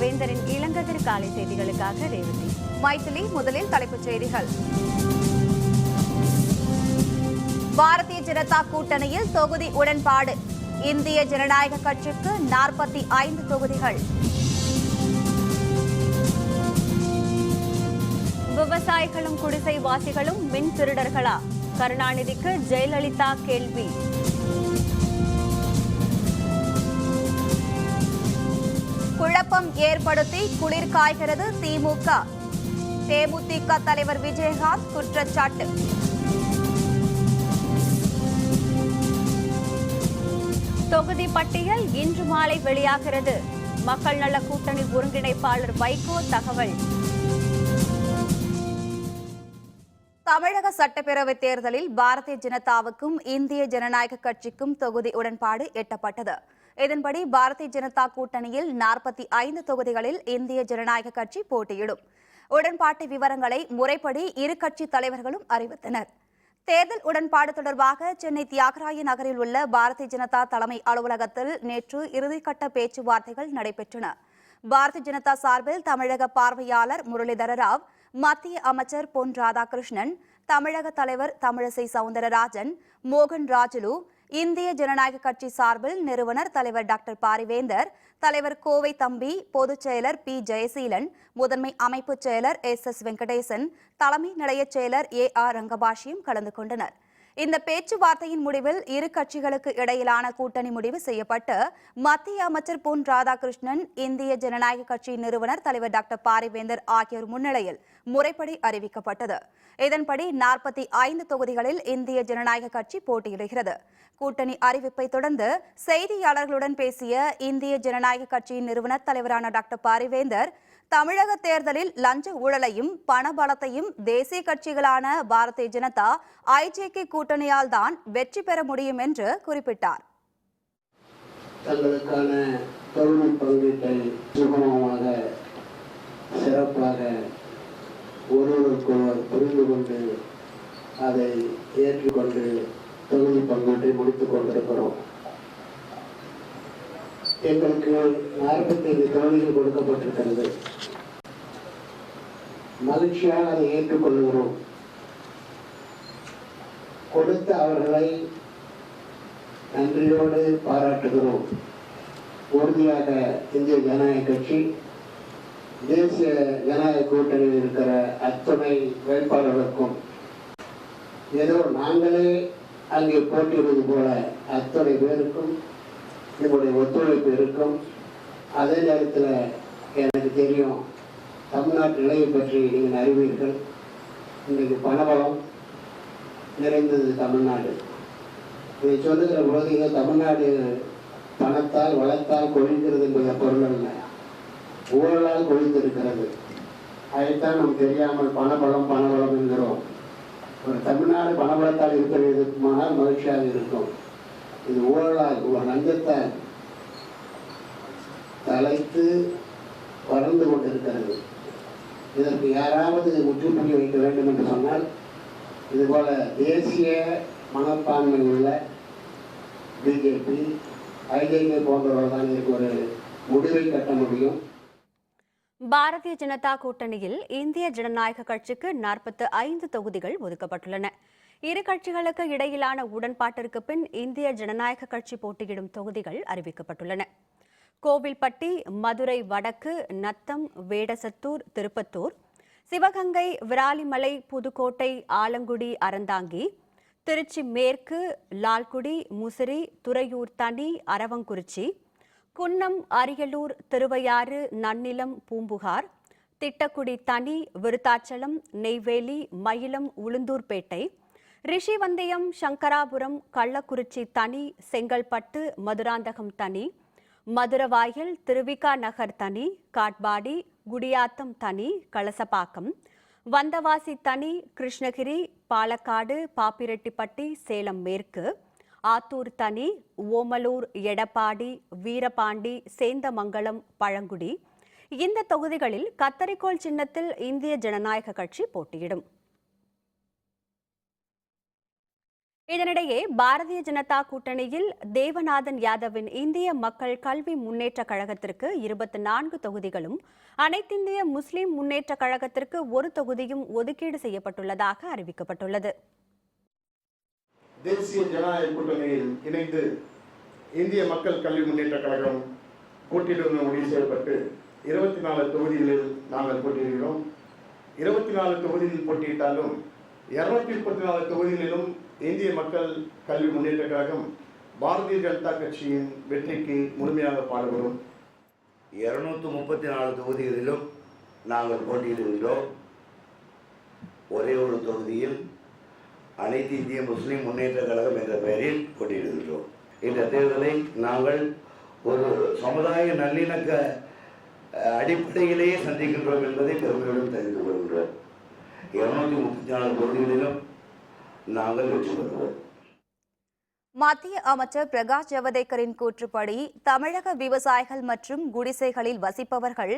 வேந்தரின் இளங்கதிர் காலை செய்திகளுக்காக ரேவதி. மைத்திலி. முதலில் தலைப்புச் செய்திகள். பாரதிய ஜனதா கூட்டணியில் தொகுதி உடன்பாடு. இந்திய ஜனநாயக கட்சிக்கு 45 தொகுதிகள். விவசாயிகளும் குடிசைவாசிகளும் மின் திருடர்களா? கருணாநிதிக்கு ஜெயலலிதா கேள்வி. குழப்பம் ஏற்படுத்தி குளிர் காய்கிறது திமுக. தேமுதிக தலைவர் விஜயகாந்த் குற்றச்சாட்டு. தொகுதி பட்டியல் இன்று மாலை வெளியாகிறது. மக்கள் நல கூட்டணி ஒருங்கிணைப்பாளர் வைகோ தகவல். தமிழக சட்டப்பேரவைத் தேர்தலில் பாரதிய ஜனதாவுக்கும் இந்திய ஜனநாயக கட்சிக்கும் தொகுதி உடன்பாடு எட்டப்பட்டது. இதன்படி பாரதிய ஜனதா கூட்டணியில் 45 தொகுதிகளில் இந்திய ஜனநாயக கட்சி போட்டியிடும். உடன்பாட்டு விவரங்களை முறைப்படி இரு கட்சி தலைவர்களும் அறிவித்தனர். தேர்தல் உடன்பாடு தொடர்பாக சென்னை தியாகராய நகரில் உள்ள பாரதிய ஜனதா தலைமை அலுவலகத்தில் நேற்று இறுதிக்கட்ட பேச்சுவார்த்தைகள் நடைபெற்றன. பாரதிய ஜனதா சார்பில் தமிழக பார்வையாளர் முரளிதர ராவ், மத்திய அமைச்சர் பொன் ராதாகிருஷ்ணன், தமிழக தலைவர் தமிழிசை சவுந்தரராஜன், மோகன் ராஜுலு, இந்திய ஜனநாயக கட்சி சார்பில் நிறுவனர் தலைவர் டாக்டர் பாரிவேந்தர், தலைவர் கோவை தம்பி, பொதுச் செயலர் பி ஜெயசீலன், முதன்மை அமைப்பு செயலர் எஸ் வெங்கடேசன், தலைமை நிலையச் செயலர் ஆர் ரங்கபாஷியும் கலந்து கொண்டனர். இந்த பேச்சுவார்த்தையின் முடிவில் இரு கட்சிகளுக்கு இடையிலான கூட்டணி முடிவு செய்யப்பட்டு மத்திய அமைச்சர் பொன் ராதாகிருஷ்ணன், இந்திய ஜனநாயக கட்சி நிறுவனர் தலைவர் டாக்டர் பாரிவேந்தர் ஆகியோர் முன்னிலையில் முறைப்படி அறிவிக்கப்பட்டது. இதன்படி 45 தொகுதிகளில் இந்திய ஜனநாயக கட்சி போட்டியிடுகிறது. கூட்டணி அறிவிப்பை தொடர்ந்து செய்தியாளர்களுடன் பேசிய இந்திய ஜனநாயக கட்சியின் நிறுவனர் தலைவரான டாக்டர் பாரிவேந்தர், தமிழக தேர்தலில் லஞ்ச ஊழலையும் பணபலத்தையும் தேசிய கட்சிகளான பாரதிய ஜனதா, ஐஜேகே கூட்டணியால் தான் வெற்றி பெற முடியும் என்று குறிப்பிட்டார். தங்களுக்கான தொழில் பங்கீட்டை சுகமமாக சிறப்பாக ஒருவருக்கொருவர் புரிந்து கொண்டு அதை ஏற்றுக்கொண்டு தொகுதி பங்கீட்டை முடித்துக் கொண்டிருக்கிறோம். எங்களுக்கு 45 தொகுதிகள் கொடுக்கப்பட்டிருக்கிறது. மகிழ்ச்சியாக அதை ஏற்றுக்கொள்கிறோம். கொடுத்த அவர்களை நன்றியோடு பாராட்டுகிறோம். உறுதியாக இந்திய ஜனநாயக கட்சி தேசிய ஜனநாயக கூட்டணியில் இருக்கிற அத்துணை வேட்பாளர்களுக்கும் ஏதோ நாங்களே அங்கே போட்டியிடுவது போல அத்துணை பேருக்கும் எங்களுடைய ஒத்துழைப்பு இருக்கும். அதே நேரத்தில் எனக்கு தெரியும், தமிழ்நாட்டு நிலையை பற்றி நீங்கள் அறிவீர்கள். இன்றைக்கு பணபலம் நிறைந்தது தமிழ்நாடு. இதை சொல்லுகிற போது இங்கே தமிழ்நாடு பணத்தால் வளத்தால் கொழிக்கிறது என்பதை பொருள் அல்ல, ஊழலால் கொழித்திருக்கிறது. அதைத்தான் நாம் தெரியாமல் பணபலம் பணபலம் என்கிறோம். ஒரு தமிழ்நாடு பணபலத்தால் இருக்கிறதுக்குமானால் மகிழ்ச்சியாக இருக்கும். இது ஊழலால் லஞ்சத்தால் தலைத்து வளர்ந்து கொண்டிருக்கிறது. இதற்கு யாராவது முற்றுப்புள்ளி வைக்க வேண்டும் என்று சொன்னால் இதுபோல தேசிய மனப்பான்மை உள்ள பிஜேபி, ஐஜேகே போன்றவர்கள் தான் இதற்கு ஒரு முடிவை கட்ட முடியும். பாரதிய ஜனதா கூட்டணியில் இந்திய ஜனநாயக கட்சிக்கு 45 தொகுதிகள் ஒதுக்கப்பட்டுள்ளன. இரு கட்சிகளுக்கு இடையிலான உடன்பாட்டிற்கு பின் இந்திய ஜனநாயக கட்சி போட்டியிடும் தொகுதிகள் அறிவிக்கப்பட்டுள்ளன. கோவில்பட்டி, மதுரை வடக்கு, நத்தம், வேடசத்தூர், திருப்பத்தூர், சிவகங்கை, விராலிமலை, புதுக்கோட்டை, ஆலங்குடி, அறந்தாங்கி, திருச்சி மேற்கு, லால்குடி, முசிறி, துறையூர் தனி, அரவங்குறிச்சி, குன்னம், அரியலூர், திருவையாறு, நன்னிலம், பூம்புகார், திட்டக்குடி தனி, விருத்தாச்சலம், நெய்வேலி, மயிலம், உளுந்தூர்பேட்டை, ரிஷிவந்தயம், சங்கராபுரம், கள்ளக்குறிச்சி தனி, செங்கல்பட்டு, மதுராந்தகம் தனி, மதுரவாயல், திருவிகா நகர் தனி, காட்பாடி, குடியாத்தம் தனி, கலசப்பாக்கம், வந்தவாசி தனி, கிருஷ்ணகிரி, பாலக்காடு, பாப்பிரெட்டிப்பட்டி, சேலம் மேற்கு, ஆத்தூர் தனி, ஓமலூர், எடப்பாடி, வீரபாண்டி, சேந்தமங்கலம், பழங்குடி. இந்த தொகுதிகளில் கத்தரிக்கோல் சின்னத்தில் இந்திய ஜனநாயக கட்சி போட்டியிடும். இதனிடையே பாரதிய ஜனதா கூட்டணியில் தேவநாதன் யாதவின் இந்திய மக்கள் கல்வி முன்னேற்ற கழகத்திற்கு 24 தொகுதிகளும், அனைத்திந்திய முஸ்லிம் முன்னேற்ற கழகத்திற்கு 1 தொகுதியும் ஒதுக்கீடு செய்யப்பட்டுள்ளதாக அறிவிக்கப்பட்டுள்ளது. தேசிய ஜனநாயக கூட்டணியில் இணைந்து இந்திய மக்கள் கல்வி முன்னேற்ற கழகம் போட்டியிடுவது முடிவு செய்யப்பட்டு 24 தொகுதிகளில் நாங்கள் போட்டியிடுகிறோம். 24 தொகுதிகளில் போட்டியிட்டாலும் 234 தொகுதிகளிலும் இந்திய மக்கள் கல்வி முன்னேற்ற கழகம் பாரதிய ஜனதா கட்சியின் வெற்றிக்கு முழுமையாக பாடுபடும். 234 தொகுதிகளிலும் நாங்கள் போட்டியிடுகின்றோம். ஒரே ஒரு தொகுதியில் அனைத்து இந்திய முஸ்லிம் முன்னேற்ற கழகம் என்ற பெயரில் போட்டியிடுகின்றோம். இந்த தேர்தலை நாங்கள் ஒரு சமுதாய நல்லிணக்க அடிப்படையிலேயே சந்திக்கின்றோம் என்பதை பெருமையுடன் தெரிந்து கொள்கின்றோம். 234 தொகுதிகளிலும் நாங்கள் வெற்றி பெறுவோம். மத்திய அமைச்சர் பிரகாஷ் ஜவடேகரின் கூற்றுப்படி தமிழக விவசாயிகள் மற்றும் குடிசைகளில் வசிப்பவர்கள்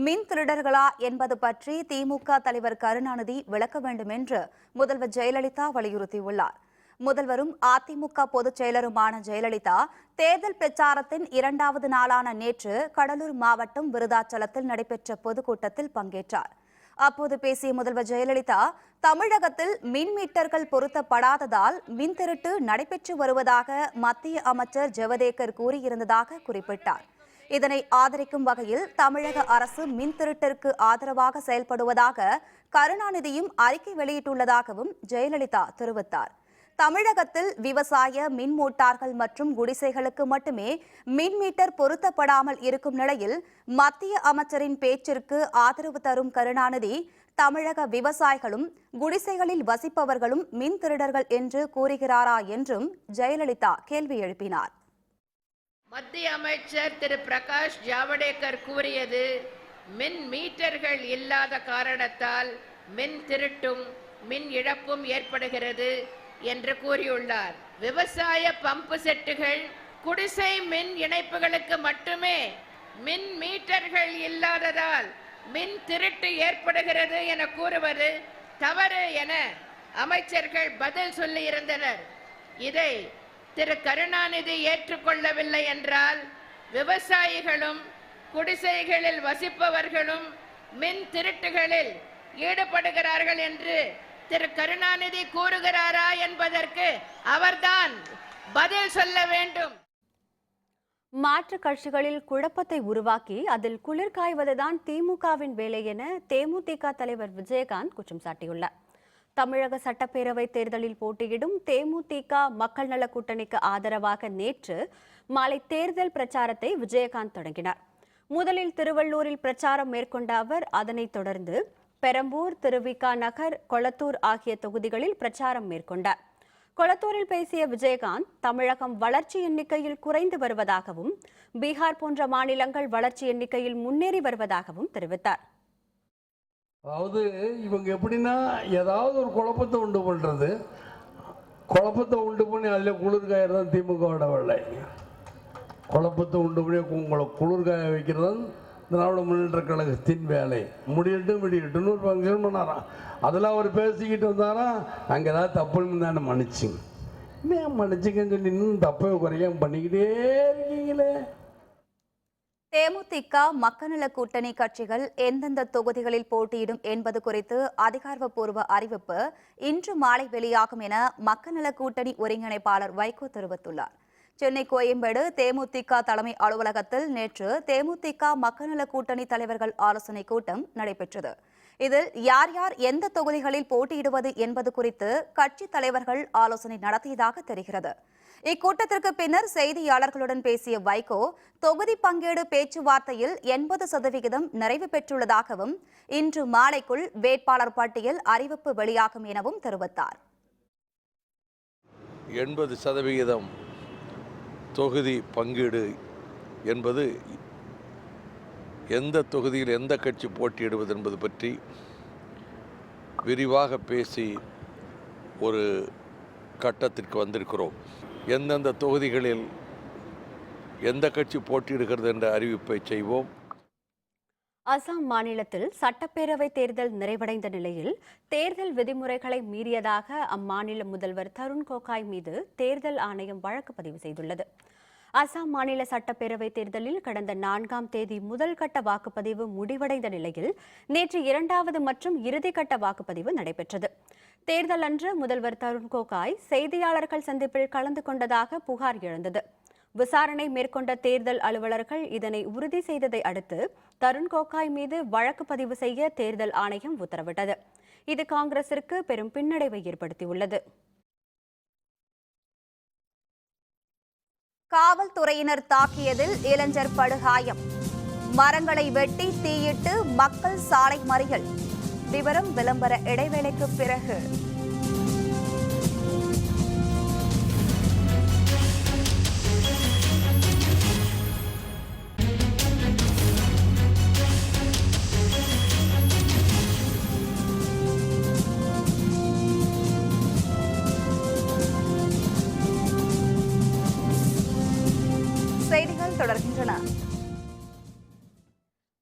மின் திருடர்களா என்பது பற்றி திமுக தலைவர் கருணாநிதி விளக்க வேண்டும் என்று முதல்வர் ஜெயலலிதா வலியுறுத்தியுள்ளார். முதல்வரும் அதிமுக பொதுச் செயலருமான ஜெயலலிதா தேர்தல் பிரச்சாரத்தின் 2வது நாளான நேற்று கடலூர் மாவட்டம் விருதாச்சலத்தில் நடைபெற்ற பொதுக்கூட்டத்தில் பங்கேற்றார். அப்போது பேசிய முதல்வர் ஜெயலலிதா தமிழகத்தில் மின் மீட்டர்கள் பொருத்தப்படாததால் மின் திருட்டு நடைபெற்று வருவதாக மத்திய அமைச்சர் ஜவடேகர் கூறியிருந்ததாக குறிப்பிட்டார். இதனை ஆதரிக்கும் வகையில் தமிழக அரசு மின் திருட்டிற்கு ஆதரவாக செயல்படுவதாக கருணாநிதியும் அறிக்கை வெளியிட்டுள்ளதாகவும் ஜெயலலிதா தெரிவித்தார். தமிழகத்தில் விவசாய மின் மோட்டார்கள் மற்றும் குடிசைகளுக்கு மட்டுமே மின் மீட்டர் பொருத்தப்படாமல் இருக்கும் நிலையில் மத்திய அமைச்சரின் பேச்சிற்கு ஆதரவு தரும் கருணாநிதி தமிழக விவசாயிகளும் குடிசைகளில் வசிப்பவர்களும் மின் திருடர்கள் என்று கூறுகிறாரா என்றும் ஜெயலலிதா கேள்வி எழுப்பினார். மத்திய அமைச்சர் திரு பிரகாஷ் ஜவடேகர் கூறியது மின் மீட்டர்கள் இல்லாத காரணத்தால் மின் திருட்டும் மின் இழப்பும் ஏற்படுகிறது என்று கூறியுள்ளார். விவசாய பம்பு செட்டுகள், குடிசை மின் இணைப்புகளுக்கு மட்டுமே மின் மீட்டர்கள் இல்லாததால் மின் திருட்டு ஏற்படுகிறது என கூறுவது தவறு என அமைச்சர்கள் பதில் சொல்லியிருந்தனர். இதை திரு கருணாநிதி ஏற்றுக்கொள்ளவில்லை என்றால் விவசாயிகளும் குடிசைகளில் வசிப்பவர்களும் மின் திருட்டுகளில் ஈடுபடுகிறார்கள் என்று திரு கருணாநிதி கூறுகிறாரா என்பதற்கு அவர்தான் பதில் சொல்ல வேண்டும். மாற்றுக் கட்சிகளில் குழப்பத்தை உருவாக்கி அதில் குளிர் காய்வதுதான் திமுகவின் வேலை என தேமுதிக தலைவர் விஜயகாந்த் குற்றம் சாட்டியுள்ளார். தமிழக சட்டப்பேரவை தேர்தலில் போட்டியிடும் தேமுதிக மக்கள் நல கூட்டணிக்கு ஆதரவாக நேற்று மாலை தேர்தல் பிரச்சாரத்தை விஜயகாந்த் தொடங்கினார். முதலில் திருவள்ளூரில் பிரச்சாரம் மேற்கொண்ட அவர் அதனைத் தொடர்ந்து பெரம்பூர், திருவிக நகர், கொளத்தூர் ஆகிய தொகுதிகளில் பிரச்சாரம் மேற்கொண்டார். கொளத்தூரில் பேசிய விஜயகாந்த் தமிழகம் வளர்ச்சி எண்ணிக்கையில் குறைந்து வருவதாகவும் பீகார் போன்ற மாநிலங்கள் வளர்ச்சி எண்ணிக்கையில் முன்னேறி வருவதாகவும் தெரிவித்தார். அதாவது இவங்க எப்படின்னா ஏதாவது ஒரு குழப்பத்தை உண்டு பண்ணுறது, குழப்பத்தை உண்டு பண்ணி அதில் குளிர்காயர் தான் திமுகவோட வேலை. குழப்பத்தை உண்டு பண்ணி உங்களை குளிர்காய வைக்கிறது திராவிட முன்னேற்ற கழகத்தின் வேலை. முடியட்டுன்னு ஒரு ஃபங்க்ஷன் பண்ணாராம். அதெல்லாம் அவர் பேசிக்கிட்டு வந்தாரா, அங்கே ஏதாவது தப்புன்னு தானே மன்னிச்சுங்க, இன்னும் மன்னிச்சுங்கன்னு சொல்லி இன்னும் தப்பை குறையாம பண்ணிக்கிட்டே இருக்கீங்களே. தேமுதிக மக்கள் நல கூட்டணி கட்சிகள் எந்தெந்த தொகுதிகளில் போட்டியிடும் என்பது குறித்து அதிகாரப்பூர்வ அறிவிப்பு இன்று மாலை வெளியாகும் என மக்கள் நல கூட்டணி ஒருங்கிணைப்பாளர் வைகோ தெரிவித்துள்ளார். சென்னை கோயம்பேடு தேமுதிக தலைமை அலுவலகத்தில் நேற்று தேமுதிக மக்கள் நல கூட்டணி தலைவர்கள் ஆலோசனை கூட்டம் நடைபெற்றது. இதில் யார் யார் எந்த தொகுதிகளில் போட்டியிடுவது என்பது குறித்து கட்சி தலைவர்கள் ஆலோசனை நடத்தியதாக தெரிகிறது. இக்கூட்டத்திற்கு பின்னர் செய்தியாளர்களுடன் பேசிய வைகோ தொகுதி பங்கீடு பேச்சுவார்த்தையில் 80% நிறைவு பெற்றுள்ளதாகவும் இன்று மாலைக்குள் வேட்பாளர் பட்டியல் அறிவிப்பு வெளியாகும் எனவும் தெரிவித்தார். 80% தொகுதி பங்கீடு என்பது எந்த தொகுதியில் எந்த கட்சி போட்டியிடுவது என்பது பற்றி விரிவாக பேசி ஒரு கட்டத்திற்கு வந்திருக்கிறோம். எந்தெந்த தொகுதிகளில் எந்த கட்சி போட்டியிடுகிறது என்ற அறிவிப்பை செய்வோம். அசாம் மாநிலத்தில் சட்டப்பேரவை தேர்தல் நிறைவடைந்த நிலையில் தேர்தல் விதிமுறைகளை மீறியதாக அம்மாநில முதல்வர் தருண் கோகாய் மீது தேர்தல் ஆணையம் வழக்கு பதிவு செய்துள்ளது. அசாம் மாநில சட்டப்பேரவை தேர்தலில் கடந்த 4ஆம் தேதி முதல் கட்ட வாக்குப்பதிவு முடிவடைந்த நிலையில் நேற்று 2வது மற்றும் இறுதிக்கட்ட வாக்குப்பதிவு நடைபெற்றது. தேர்தல் அன்று முதல்வர் தருண் கோகாய் செய்தியாளர்கள் சந்திப்பில் கலந்து கொண்டதாக புகார் எழுந்தது. விசாரணை மேற்கொண்ட தேர்தல் அலுவலர்கள் இதனை உறுதி செய்ததை அடுத்து தருண் கோகாய் மீது வழக்கு பதிவு செய்ய தேர்தல் ஆணையம் உத்தரவிட்டது. இது காங்கிரசிற்கு பெரும் பின்னடைவை ஏற்படுத்தியுள்ளது. காவல்துறையினர் தாக்கியதில் இளைஞர் படுகாயம். மரங்களை வெட்டி தீயிட்டு மக்கள் சாலை மறியல். விவரம் விளம்பர இடைவேளைக்கு பிறகு. செய்திகள் தொடர்கின்றன.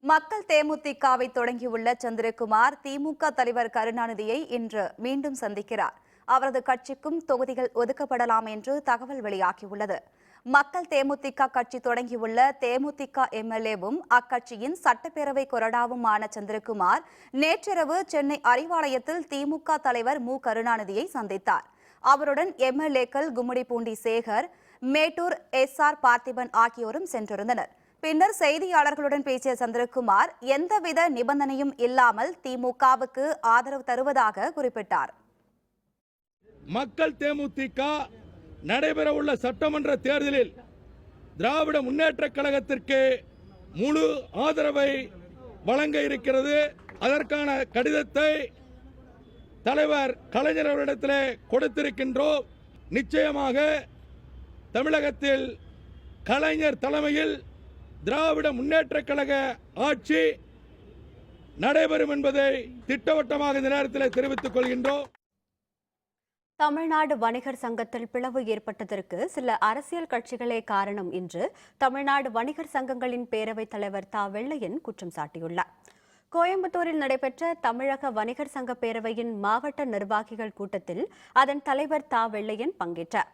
மக்கள் தேமுதிகவை தொடங்கியுள்ள சந்திரகுமார் திமுக தலைவர் கருணாநிதியை இன்று மீண்டும் சந்திக்கிறார். அவரது கட்சிக்கும் தொகுதிகள் ஒதுக்கப்படலாம் என்று தகவல் வெளியாகியுள்ளது. மக்கள் தேமுதிக கட்சி தொடங்கியுள்ள தேமுதிக எம்எல்ஏவும் அக்கட்சியின் சட்டப்பேரவை கொறடாவுமான சந்திரகுமார் நேற்றிரவு சென்னை அறிவாலயத்தில் திமுக தலைவர் மு கருணாநிதியை சந்தித்தார். அவருடன் எம்எல்ஏக்கள் கும்மிடிப்பூண்டி சேகர், மேட்டூர் எஸ்ஆர் பார்த்திபன் ஆகியோரும் சென்றிருந்தனர். பின்னர் செய்தியாளர்களுடன் பேசிய சந்திரகுமார் எந்தவித நிபந்தனையும் இல்லாமல் திமுகவுக்கு ஆதரவு தருவதாக குறிப்பிட்டார். மக்கள் தேமுதிக நடைபெறவுள்ள சட்டமன்ற தேர்தலில் திராவிட முன்னேற்றக் கழகத்திற்கு முழு ஆதரவை வழங்க இருக்கிறது. அதற்கான கடிதத்தை தலைவர் கலைஞர் அவரிடத்திலே கொடுத்திருக்கின்றோம். நிச்சயமாக தமிழகத்தில் கலைஞர் தலைமையில் திராவிட முன்னேற்றக் கழக ஆட்சி நடைபெறும் என்பதை திட்டவட்டமாக இந்த நேரத்தில் தெரிவித்துக் கொள்கின்றோம். தமிழ்நாடு வணிகர் சங்கத்தில் பிளவு ஏற்பட்டதற்கு சில அரசியல் கட்சிகளே காரணம் என்று தமிழ்நாடு வணிகர் சங்கங்களின் பேரவைத் தலைவர் தா வெள்ளையன் குற்றம் சாட்டியுள்ளார். கோயம்புத்தூரில் நடைபெற்ற தமிழக வணிகர் சங்க பேரவையின் மாவட்ட நிர்வாகிகள் கூட்டத்தில் அதன் தலைவர் தா வெள்ளையன் பங்கேற்றார்.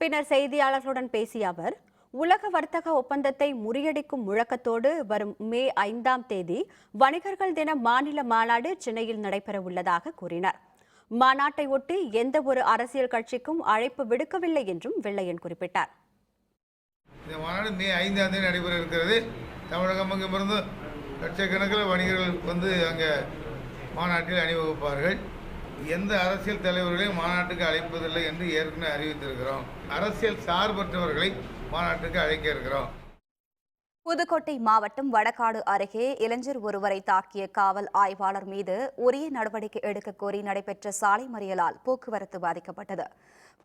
பின்னர் செய்தியாளர்களுடன் பேசிய அவர், உலக வர்த்தக ஒப்பந்தத்தை முறியடிக்கும் முழக்கத்தோடு வரும் மே 5ஆம் தேதி வணிகர்கள் தின மாநில மாநாடு சென்னையில் நடைபெறவுள்ளதாக கூறினார். மாநாட்டை ஒட்டி எந்த ஒரு அரசியல் கட்சிக்கும் அழைப்பு விடுக்கவில்லை என்றும் வெள்ளையன் குறிப்பிட்டார். இந்த மாநாடு மே 5ஆம் தேதி நடைபெற இருக்கிறது. தமிழகம் அங்கிருந்து லட்சக்கணக்கில் வணிகர்கள் வந்து அங்கே மாநாட்டில் அணிவகுப்பார்கள். எந்த அரசியல் தலைவர்களையும் மாநாட்டுக்கு அழைப்பதில்லை என்று ஏற்கனவே அறிவித்திருக்கிறோம். அரசியல் சார்பற்றவர்களை மாநாட்டுக்கு அழைக்க இருக்கிறோம். புதுக்கோட்டை மாவட்டம் வடகாடு அருகே இளைஞர் ஒருவரை தாக்கிய காவல் ஆய்வாளர் மீது உரிய நடவடிக்கை எடுக்க கோரி நடைபெற்ற சாலை மறியலால் போக்குவரத்து பாதிக்கப்பட்டது.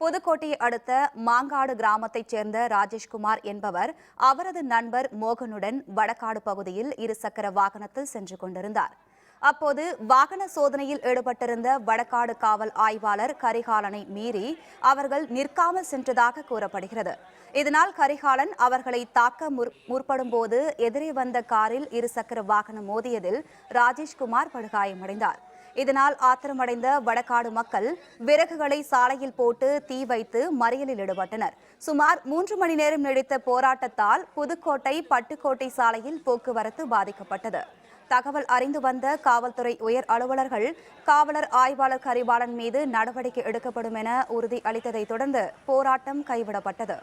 புதுக்கோட்டையை அடுத்த மாங்காடு கிராமத்தைச் சேர்ந்த ராஜேஷ்குமார் என்பவர் அவரது நண்பர் மோகனுடன் வடகாடு பகுதியில் இருசக்கர வாகனத்தில் சென்று கொண்டிருந்தார். அப்போது வாகன சோதனையில் ஈடுபட்டிருந்த வடகாடு காவல் ஆய்வாளர் கரிகாலனை மீறி அவர்கள் நிற்காமல் சென்றதாக கூறப்படுகிறது. இதனால் கரிகாலன் அவர்களை தாக்க முற்படும் போது எதிரே வந்த காரில் இருசக்கர வாகனம் மோதியதில் ராஜேஷ்குமார் படுகாயமடைந்தார். இதனால் ஆத்திரமடைந்த வடகாடு மக்கள் விறகுகளை சாலையில் போட்டு தீ வைத்து மறியலில் ஈடுபட்டனர். சுமார் 3 மணி நேரம் நீடித்த போராட்டத்தால் புதுக்கோட்டை பட்டுக்கோட்டை சாலையில் போக்குவரத்து பாதிக்கப்பட்டது. தகவல் அறிந்து வந்த காவல்துறை உயர் அலுவலர்கள் காவலர் ஆய்வாளர் கரிகாலன் மீது நடவடிக்கை எடுக்கப்படும் என உறுதி அளித்ததை தொடர்ந்து போராட்டம் கைவிடப்பட்டது.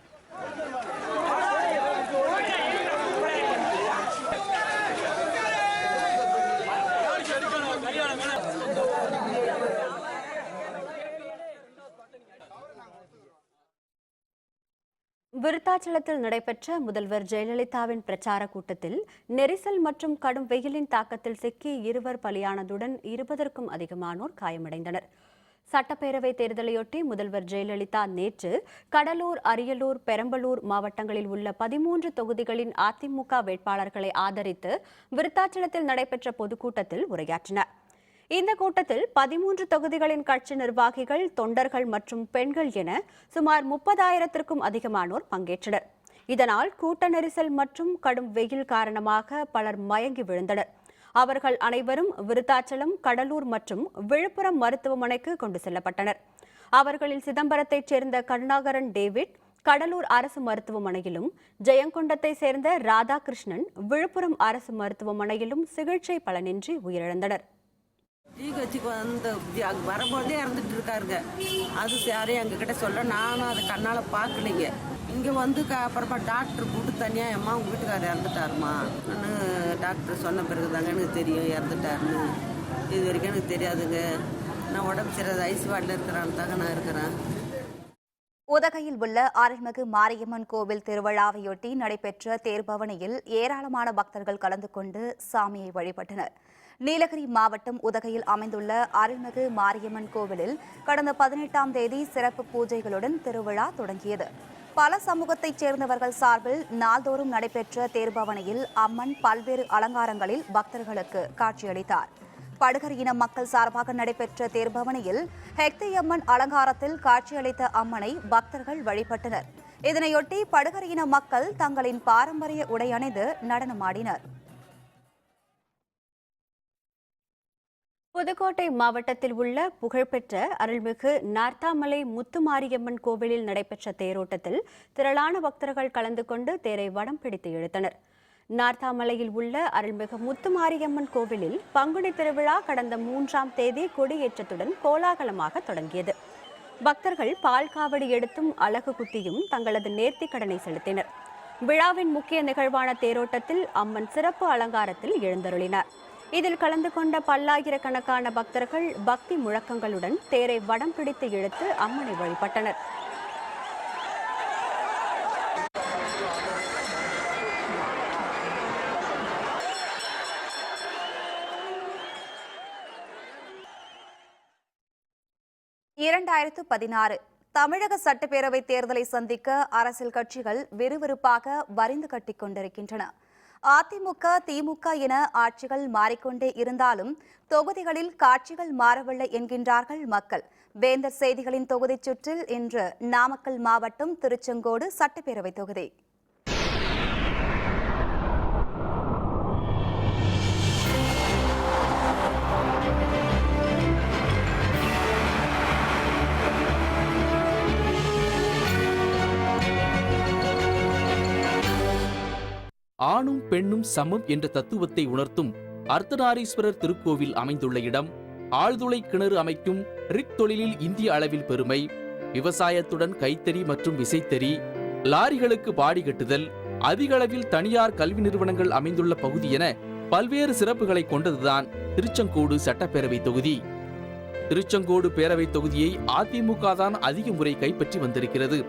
விருத்தாச்சலத்தில் நடைபெற்ற முதல்வர் ஜெயலலிதாவின் பிரச்சார கூட்டத்தில் நெரிசல் மற்றும் கடும் வெயிலின் தாக்கத்தில் சிக்கி 2 பலியானதுடன் 20க்கும் அதிகமானோர் காயமடைந்தனர். சட்டப்பேரவை தேர்தலையொட்டி முதல்வர் ஜெயலலிதா நேற்று கடலூர், அரியலூர், பெரம்பலூர் மாவட்டங்களில் உள்ள 13 தொகுதிகளின் அதிமுக வேட்பாளர்களை ஆதரித்து விருத்தாச்சலத்தில் நடைபெற்ற பொதுக்கூட்டத்தில் உரையாற்றினார். இந்த கூட்டத்தில் 13 தொகுதிகளின் கட்சி நிர்வாகிகள், தொண்டர்கள் மற்றும் பெண்கள் என சுமார் 30,000க்கும் அதிகமானோர் பங்கேற்றனர். இதனால் கூட்ட நெரிசல் மற்றும் கடும் வெயில் காரணமாக பலர் மயங்கி விழுந்தனர். அவர்கள் அனைவரும் விருத்தாச்சலம், கடலூர் மற்றும் விழுப்புரம் மருத்துவமனைக்கு கொண்டு செல்லப்பட்டனர். அவர்களில் சிதம்பரத்தைச் சேர்ந்த கருணாகரன் டேவிட் கடலூர் அரசு மருத்துவமனையிலும், ஜெயங்கொண்டத்தை சேர்ந்த ராதாகிருஷ்ணன் விழுப்புரம் அரசு மருத்துவமனையிலும் சிகிச்சை பலனின்றி உயிரிழந்தனர். ஜிஹெச்சுக்கு வந்து வரும்போதே இறந்துட்டு இருக்காருங்க. அது யாரையும் எங்ககிட்ட சொல்ல, நானும் அதை கண்ணால் பார்க்கலைங்க. இங்கே வந்து அப்புறமா டாக்டர் கூட்டு தனியாக அம்மா உங்கள் வீட்டுக்காரர் இறந்துட்டாருமா டாக்டர் சொன்ன பிறகு தாங்க எனக்கு தெரியும் இறந்துட்டாருன்னு. இது வரைக்கும் எனக்கு தெரியாதுங்க. நான் உடம்பு சரியாது ஐசி வார்டில் இருக்கிறான்னு தாங்க நான் இருக்கிறேன். உதகையில் உள்ள அருள்மிகு மாரியம்மன் கோவில் திருவிழாவையொட்டி நடைபெற்ற தேர்பவனியில் ஏராளமான பக்தர்கள் கலந்து கொண்டு சாமியை வழிபட்டனர். நீலகிரி மாவட்டம் உதகையில் அமைந்துள்ள அருள்மிகு மாரியம்மன் கோவிலில் கடந்த 18ஆம் தேதி சிறப்பு பூஜைகளுடன் திருவிழா தொடங்கியது. பல சமூகத்தைச் சேர்ந்தவர்கள் சார்பில் நாள்தோறும் நடைபெற்ற தேர்பவனியில் அம்மன் பல்வேறு அலங்காரங்களில் பக்தர்களுக்கு காட்சியளித்தார். படுகர் இன மக்கள் சார்பாக நடைபெற்ற தேர்பவனியில் ஹெக்தையம்மன் அலங்காரத்தில் காட்சியளித்த அம்மனை பக்தர்கள் வழிபட்டனர். இதனையொட்டி படுகர் இன மக்கள் தங்களின் பாரம்பரிய உடை அணிந்து நடனமாடினர். புதுக்கோட்டை மாவட்டத்தில் உள்ள புகழ்பெற்ற அருள்மிகு நார்த்தாமலை முத்துமாரியம்மன் கோவிலில் நடைபெற்ற தேரோட்டத்தில் திரளான பக்தர்கள் கலந்து கொண்டு தேரை வடம் பிடித்து இழுத்தனர். நார்த்தாமலையில் உள்ள அருள்மிகு முத்துமாரியம்மன் கோவிலில் பங்குனி திருவிழா கடந்த 3ஆம் தேதி கொடியேற்றத்துடன் கோலாகலமாக தொடங்கியது. பக்தர்கள் பால் காவடி எடுத்தும் அலகு குத்தியும் தங்களது நேர்த்திக் கடனை செலுத்தினர். விழாவின் முக்கிய நிகழ்வான தேரோட்டத்தில் அம்மன் சிறப்பு அலங்காரத்தில் எழுந்தருளினார். இதில் கலந்து கொண்ட பல்லாயிரக்கணக்கான பக்தர்கள் பக்தி முழக்கங்களுடன் தேரை வடம் பிடித்து இழுத்து அம்மனை வழிபட்டனர். தமிழக சட்டப்பேரவை தேர்தலை சந்திக்க அரசியல் கட்சிகள் விறுவிறுப்பாக வரிந்து கட்டிக் கொண்டிருக்கின்றன. அதிமுக, திமுக என ஆட்சிகள் மாறிக்கொண்டே இருந்தாலும் தொகுதிகளில் காட்சிகள் மாறவில்லை என்கின்றார்கள் மக்கள். வேந்தர் செய்திகளின் தொகுதி சுற்றில் இன்று நாமக்கல் மாவட்டம் திருச்செங்கோடு சட்டப்பேரவை தொகுதி. ஆணும் பெண்ணும் சமம் என்ற தத்துவத்தை உணர்த்தும் அர்த்தநாரீஸ்வரர் திருக்கோவில் அமைந்துள்ள இடம் ஆழ்துளை கிணறு அமைக்கும் ரிக் தொழிலில் இந்திய அளவில் பெருமை, விவசாயத்துடன் கைத்தறி மற்றும் விசைத்தறி, லாரிகளுக்கு பாடி கட்டுதல், அதிக அளவில் தனியார் கல்வி நிறுவனங்கள் அமைந்துள்ள பகுதி என பல்வேறு சிறப்புகளை கொண்டதுதான் திருச்செங்கோடு சட்டப்பேரவை தொகுதி. திருச்செங்கோடு பேரவை தொகுதியை அதிமுக தான் அதிக முறை கைப்பற்றி வந்திருக்கிறது.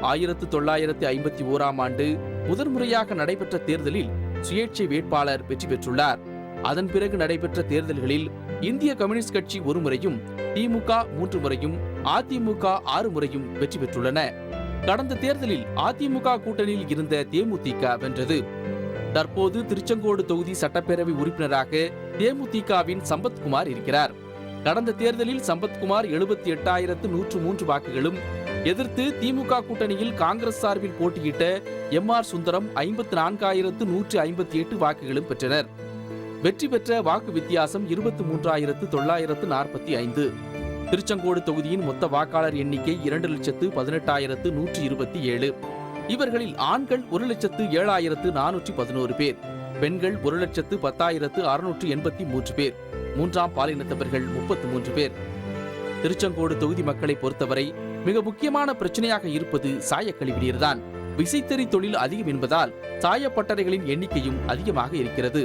1951ஆம் ஆண்டு முதன்முறையாக நடைபெற்ற தேர்தலில் சுயேட்சை வேட்பாளர் வெற்றி பெற்றுள்ளார். அதன் பிறகு நடைபெற்ற தேர்தல்களில் இந்திய கம்யூனிஸ்ட் கட்சி 1 முறையும், திமுக 3 முறையும், அதிமுக 6 முறையும் வெற்றி பெற்றுள்ளன. கடந்த தேர்தலில் அதிமுக கூட்டணியில் இருந்த தேமுதிக வென்றது. தற்போது திருச்செங்கோடு தொகுதி சட்டப்பேரவை உறுப்பினராக தேமுதிகவின் சம்பத்குமார் இருக்கிறார். கடந்த தேர்தலில் சம்பத்குமார் 78,103 வாக்குகளும், எதிர்த்து திமுக கூட்டணியில் காங்கிரஸ் சார்பில் போட்டியிட்ட MR சுந்தரம் 54,158 வாக்குகளும் பெற்றனர். வெற்றி பெற்ற வாக்கு வித்தியாசம் 23,945. திருச்செங்கோடு தொகுதியின் மொத்த வாக்காளர் எண்ணிக்கை 2,18,127. இவர்களில் ஆண்கள் 1,07,411 பேர், பெண்கள் 1,10,683 பேர், மூன்றாம் பாலினத்தவர்கள் 33 பேர். திருச்செங்கோடு தொகுதி மக்களை பொறுத்தவரை மிக முக்கியமான பிரச்சனையாக இருப்பது சாயக்கழிவு நீர்தான். விசைத்தறி தொழில் அதிகம் என்பதால் சாயப்பட்டறைகளின் எண்ணிக்கையும் அதிகமாக இருக்கிறது.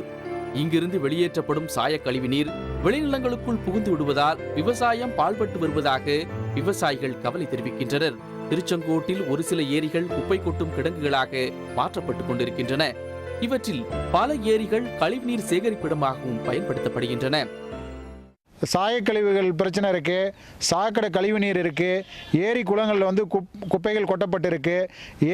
இங்கிருந்து வெளியேற்றப்படும் சாயக்கழிவு நீர் விளைநிலங்களுக்குள் புகுந்து விடுவதால் விவசாயம் பாழ்பட்டு வருவதாக விவசாயிகள் கவலை தெரிவிக்கின்றனர். திருச்செங்கோட்டில் ஒரு சில ஏரிகள் குப்பை கொட்டும் கிடங்குகளாக மாற்றப்பட்டுக் கொண்டிருக்கின்றன. இவற்றில் பல ஏரிகள் கழிவுநீர் சேகரிப்பிடமாகவும் பயன்படுத்தப்படுகின்றன. சாயக்கழிவுகள் பிரச்சனை இருக்குது, சாக்கடை கழிவு நீர் இருக்குது, ஏரி குளங்களில் வந்து குப்பைகள் கொட்டப்பட்டு இருக்குது,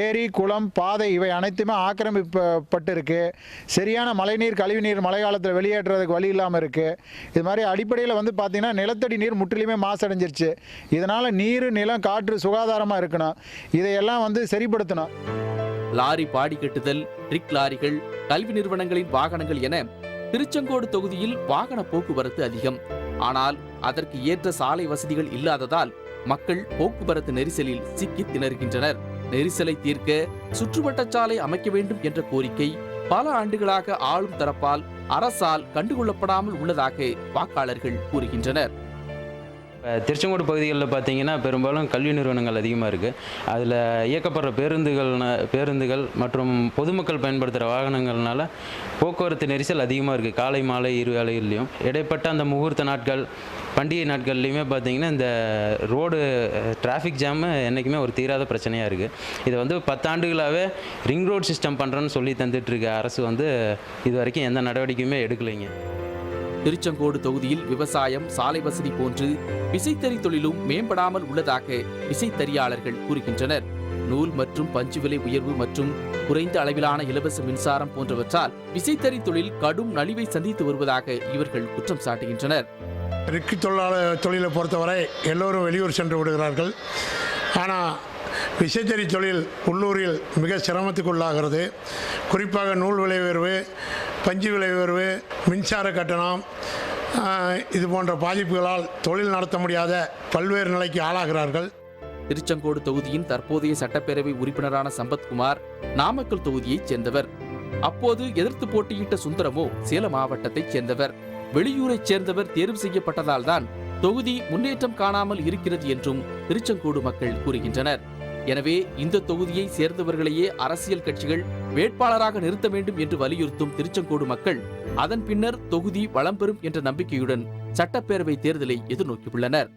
ஏரி குளம் பாதை இவை அனைத்துமே ஆக்கிரமிப்பட்டு இருக்குது. சரியான மழைநீர் கழிவு நீர் மழை காலத்தில் வெளியேற்றுறதுக்கு வழி இல்லாமல் இருக்குது. இது மாதிரி அடிப்படையில் வந்து பார்த்திங்கன்னா நிலத்தடி நீர் முற்றிலுமே மாசடைஞ்சிருச்சு. இதனால் நீர், நிலம், காற்று சுகாதாரமாக இருக்கணும். இதையெல்லாம் வந்து சரிப்படுத்தணும். லாரி பாடி கட்டுதல், ரிக் லாரிகள், கல்வி நிறுவனங்களின் வாகனங்கள் என திருச்செங்கோடு தொகுதியில் வாகன போக்குவரத்து அதிகம். ஆனால் அதற்கு ஏற்ற சாலை வசதிகள் இல்லாததால் மக்கள் போக்குவரத்து நெரிசலில் சிக்கி திணறுகின்றனர். நெரிசலை தீர்க்க சுற்றுவட்டச்சாலை அமைக்க வேண்டும் என்ற கோரிக்கை பல ஆண்டுகளாக ஆளும் தரப்பால் அரசால் கண்டுகொள்ளப்படாமல் உள்ளதாக வாக்காளர்கள் கூறுகின்றனர். திருச்செங்கோடு பகுதிகளில் பார்த்தீங்கன்னா பெரும்பாலும் கல்வி நிறுவனங்கள் அதிகமாக இருக்குது. அதில் இயக்கப்படுற பேருந்துகள் மற்றும் பொதுமக்கள் பயன்படுத்துகிற வாகனங்கள்னால போக்குவரத்து நெரிசல் அதிகமாக இருக்குது. காலை மாலை இரு வேளைகள்லையும் இடைப்பட்ட அந்த முகூர்த்த நாட்கள் பண்டிகை நாட்கள்லையுமே பார்த்தீங்கன்னா இந்த ரோடு டிராஃபிக் ஜாமு என்றைக்குமே ஒரு தீராத பிரச்சனையாக இருக்குது. இதை 10 ஆண்டுகளாகவே ரிங் ரோட் சிஸ்டம் பண்ணுறேன்னு சொல்லி தந்துட்டுருக்க அரசு இது வரைக்கும் எந்த நடவடிக்கையுமே எடுக்கலைங்க. திருச்செங்கோடு தொகுதியில் விவசாயம், சாலை வசதி போன்று விசைத்தறி தொழிலும் மேம்படாமல் உள்ளதாக விசைத்தறியாளர்கள் கூறுகின்றனர். நூல் மற்றும் பஞ்சு விலை உயர்வு மற்றும் குறைந்த அளவிலான இலவச மின்சாரம் போன்றவற்றால் விசைத்தறி தொழில் கடும் நலிவை சந்தித்து வருவதாக இவர்கள் குற்றம் சாட்டுகின்றனர். ரிக்கு தொழிலை பொறுத்தவரை எல்லோரும் வெளியூர் சென்று விடுகிறார்கள். ஆனால் விசைத்தறி தொழில் உள்ளூரில் மிக சிரமத்துக்குள்ளாகிறது. குறிப்பாக நூல் விலை உயர்வு, பஞ்சு விலை உயர்வு, மின்சார கட்டணம் இது போன்ற பாதிப்புகளால் தொழில் நடத்த முடியாத பல்வேறு நிலைக்கு ஆளாகிறார்கள். திருச்செங்கோடு தொகுதியின் தற்போதைய சட்டப்பேரவை உறுப்பினரான சம்பத்குமார் நாமக்கல் தொகுதியைச் சேர்ந்தவர். அப்போது எதிர்த்து போட்டியிட்ட சுந்தரமோ சேலம் மாவட்டத்தைச் சேர்ந்தவர். வெளியூரைச் சேர்ந்தவர் தேர்வு செய்யப்பட்டதால் தான் தொகுதி முன்னேற்றம் காணாமல் இருக்கிறது என்றும் திருச்செங்கோடு மக்கள் கூறுகின்றனர். எனவே இந்த தொகுதியை சேர்ந்தவர்களையே அரசியல் கட்சிகள் வேட்பாளராக நிறுத்த வேண்டும் என்று வலியுறுத்தும் திருச்செங்கோடு மக்கள் அதன் பின்னர் தொகுதி வளம் பெறும் என்ற நம்பிக்கையுடன் சட்டப்பேரவை தேர்தலை எதிர்நோக்கியுள்ளனர்.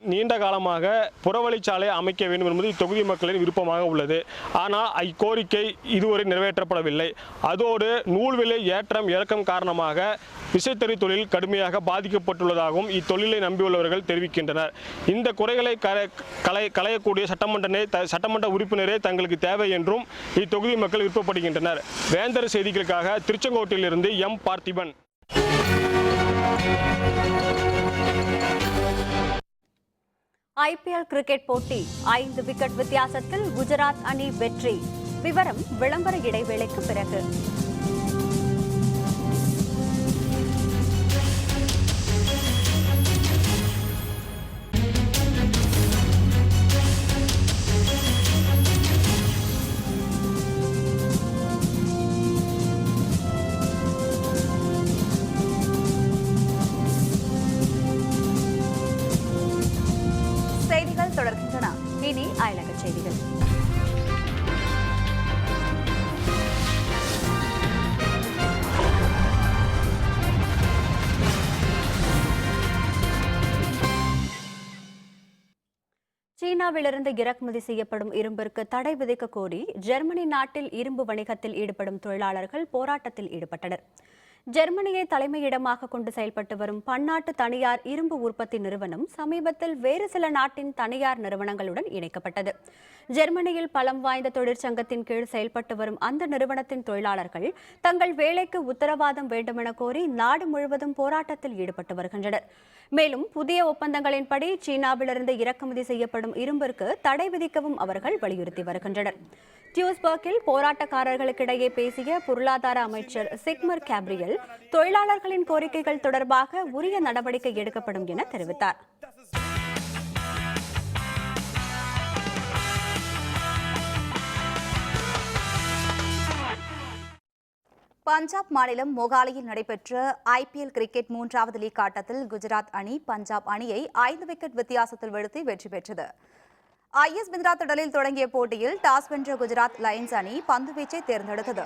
நீண்ட காலமாக புறவழிச்சாலை அமைக்க வேண்டும் என்பது இத்தொகுதி மக்களின் விருப்பமாக உள்ளது. ஆனால் இக்கோரிக்கை இதுவரை நிறைவேற்றப்படவில்லை. அதோடு நூல் விலை ஏற்றம் இறக்கம் காரணமாக விசைத்தறி தொழில் கடுமையாக பாதிக்கப்பட்டுள்ளதாகவும் இத்தொழிலை நம்பியுள்ளவர்கள் தெரிவிக்கின்றனர். இந்த குறைகளை களையக்கூடிய சட்டமன்ற உறுப்பினரே தங்களுக்கு தேவை என்றும் இத்தொகுதி மக்கள் விருப்பப்படுகின்றனர். வேந்தர் செய்திகளுக்காக திருச்செங்கோட்டிலிருந்து எம். பார்த்திபன். IPL கிரிக்கெட் போட்டி 5 விக்கெட் வித்தியாசத்தில் குஜராத் அணி வெற்றி. விவரம் விளம்பர இடைவேளைக்கு பிறகு. தொடர்கின்றன. இனி அயலக செய்திகள். சீனாவிலிருந்து இறக்குமதி செய்யப்படும் இரும்பிற்கு தடை விதிக்க கோரி ஜெர்மனி நாட்டில் இரும்பு வணிகத்தில் ஈடுபடும் தொழிலாளர்கள் போராட்டத்தில் ஈடுபட்டனர். ஜெர்மனியை தலைமையிடமாக கொண்டு செயல்பட்டு வரும் பன்னாட்டு தனியார் இரும்பு உற்பத்தி நிறுவனம் சமீபத்தில் வேறு சில நாட்டின் தனியார் நிறுவனங்களுடன் இணைக்கப்பட்டது. ஜெர்மனியில் பலம் வாய்ந்த தொழிற்சங்கத்தின் கீழ் செயல்பட்டு வரும் அந்த நிறுவனத்தின் தொழிலாளர்கள் தங்கள் வேலைக்கு உத்தரவாதம் வேண்டுமென கோரி நாடு முழுவதும் போராட்டத்தில் ஈடுபட்டு வருகின்றனர். மேலும் புதிய ஒப்பந்தங்களின்படி சீனாவிலிருந்து இறக்குமதி செய்யப்படும் இரும்பிற்கு தடை விதிக்கவும் அவர்கள் வலியுறுத்தி வருகின்றனர். டியூஸ்பர்க்கில் போராட்டக்காரர்களுக்கிடையே பேசிய பொருளாதார அமைச்சர் சிக்மர் கேப்ரியல் தொழிலாளர்களின் கோரிக்கைகள் தொடர்பாக உரிய நடவடிக்கை எடுக்கப்படும் என தெரிவித்தார். பஞ்சாப் மாநிலம் மொகாலியில் நடைபெற்ற IPL கிரிக்கெட் 3வது லீக் ஆட்டத்தில் குஜராத் அணி பஞ்சாப் அணியை 5 விக்கெட் வித்தியாசத்தில் வீழ்த்தி வெற்றி பெற்றது. IS பிந்த்ரா திடலில் தொடங்கிய போட்டியில் டாஸ் வென்ற குஜராத் லயன்ஸ் அணி பந்துவீச்சை தேர்ந்தெடுத்தது.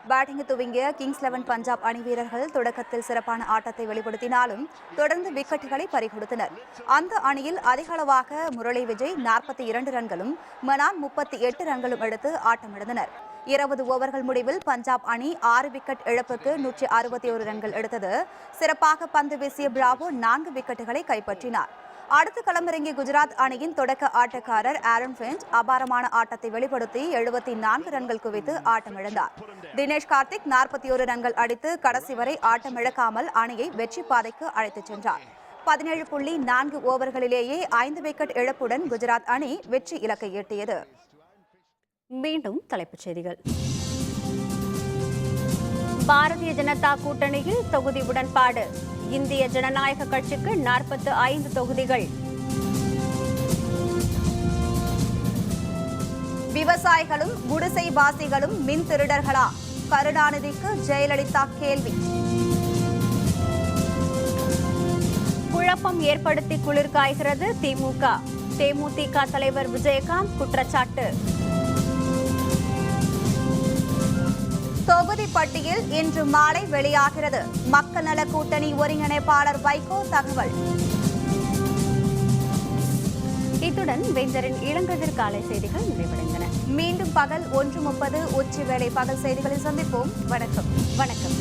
பேட்டிங் துவங்கிய கிங்ஸ் 11 பஞ்சாப் அணி வீரர்கள் தொடக்கத்தில் சிறப்பான ஆட்டத்தை வெளிப்படுத்தினாலும் தொடர்ந்து விக்கெட்டுகளை பறிகொடுத்தனர். அந்த அணியில் அதிகளவாக முரளி விஜய் 42 ரன்களும் மனான் 38 ரன்களும் எடுத்து ஆட்டமிழந்தனர். 20 ஓவர்கள் முடிவில் பஞ்சாப் அணி 6 விக்கெட் இழப்புக்கு 161 ரன்கள் எடுத்தது. சிறப்பாக பந்து வீசிய பிராவோ 4 விக்கெட்டுகளை கைப்பற்றினார். அடுத்து களமிறங்கிய குஜராத் அணியின் தொடக்க ஆட்டக்காரர் ஆரன் ஃபின்ச் அபாரமான ஆட்டத்தை வெளிப்படுத்தி 74 ரன்கள் குவித்து ஆட்டமிழந்தார். தினேஷ் கார்த்திக் 41 ரன்கள் அடித்து கடைசி வரை ஆட்டமிழக்காமல் அணியை வெற்றி பாதைக்கு அழைத்துச் சென்றார். 17.4 ஓவர்களிலேயே 5 விக்கெட் இழப்புடன் குஜராத் அணி வெற்றி இலக்கை எட்டியது. மீண்டும் தலைப்புச் செய்திகள். பாரதிய ஜனதா கூட்டணியில் தொகுதி உடன்பாடு. இந்திய ஜனநாயக கட்சிக்கு 45 தொகுதிகள். விவசாயிகளும் குடிசைவாசிகளும் மின் திருடர்களா? கருணாநிதிக்கு ஜெயலலிதா கேள்வி. குழப்பம் ஏற்படுத்தி குளிர்காய்கிறது திமுக. தேமுதிக தலைவர் விஜயகாந்த் குற்றச்சாட்டு. தொகுதி பட்டியல் இன்று மாலை வெளியாகிறது. மக்கள் நல கூட்டணி ஒருங்கிணைப்பாளர் வைகோ தகவல். இத்துடன் வேந்தரின் இளங்கதிர் காலை செய்திகள் நிறைவடைந்தன. மீண்டும் பகல் 1:30 உச்சி வேளை பகல் செய்திகளை சந்திப்போம். வணக்கம். வணக்கம்.